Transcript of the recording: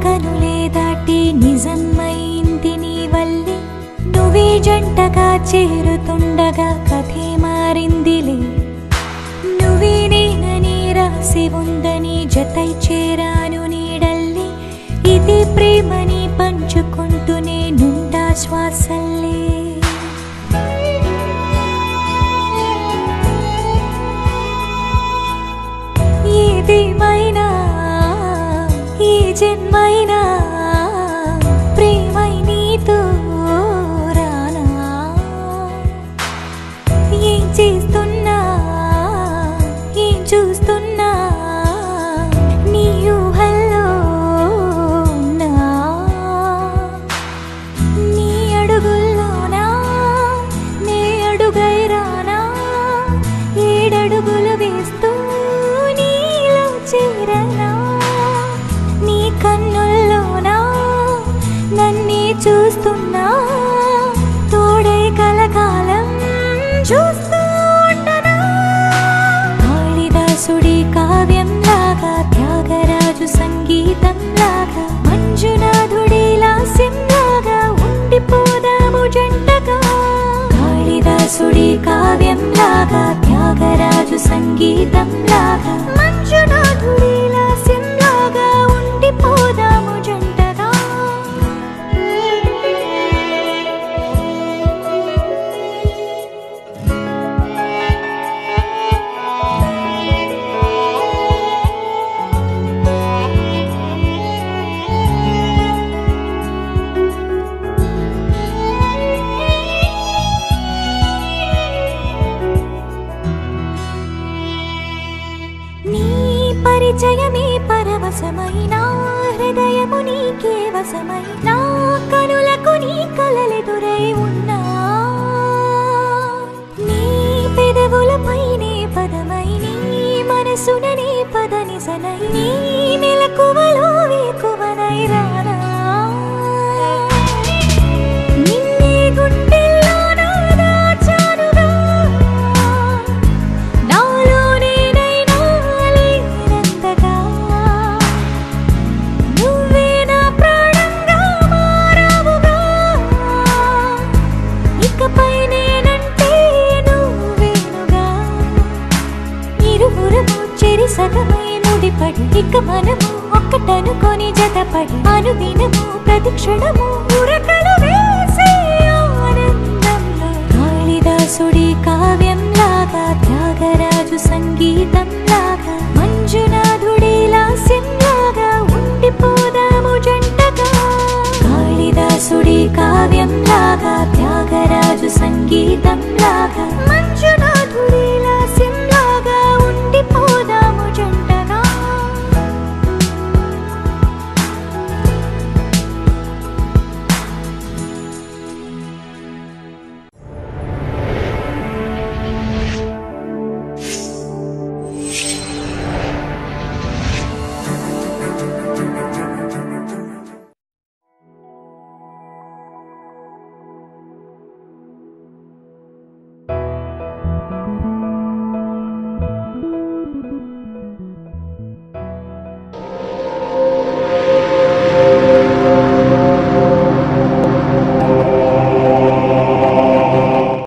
కనులే దాటి నిజమైంది నీ వల్లే నువ్వే జంటగా చేరుతుండగా కథే మారిందిలే నువ్వే నేనని రాసి ఉందని జతై చేరాను నీడల్లే ఇది ప్రేమని పంచుకుంటూనే నుండా శ్వాసల్లే ఏదేమైనా ఈ జన్మైనా ప్రేమై నీతో రానా ఏం చేస్తున్నా ఏం చూస్తున్నా నీ ఊహల్లో ఉన్నా నీ అడుగుల్లోనా నే అడుగై రానా ఏడడుగులు వేస్తూ నీలో చేరనా నీ కన్నుల్లోనా నన్నే చూస్తున్నా తోడై కలకాలం చూస్తూ ఉండనా కాళిదాసుడి కావ్యంలాగా త్యాగరాజు సంగీతంలాగా మంజునాథుడి లాస్యంలాగా ఉండిపోదాము జంటగా కాళిదాసుడి కావ్యంలాగా త్యాగరాజు సంగీతంలాగా మంజునాథుడి లాస్యంలాగా ఉండిపోదాము జంటగా నీ పరిచయమే పరవశమైన హృదయము నీకే వశమైన కనులకు నీ కలలెదురై ఉన్నా నీ పెదవులపైనే పదమై నీ మనసుననే పదనిసనై నీ మెలకువలో వేకువనై రానా నిన్నే గుండెల్లోనా దాచానుగా నాలోనే నైనా లేనంతగా నువ్వే నా ప్రాణంగా మారావుగా ఇకపై నేనంటే నువ్వేనుగా ఇరువురము చెరి సగమై ముడిపడి ఇక మనము ఒక్కటనుకొని జతపడి అనుదినము ప్రతిక్షణము ఉరకలు వేసే ఆనందంలో కాళిదాసుడి కావ్యంలాగా త్యాగరాజు సంగీతంలాగా మంజునాథుడి లాస్యంలాగా ఉండిపోదాము జంటగా కాళిదాసుడి కావ్యంలాగా త్యాగరాజు సంగీతంలాగా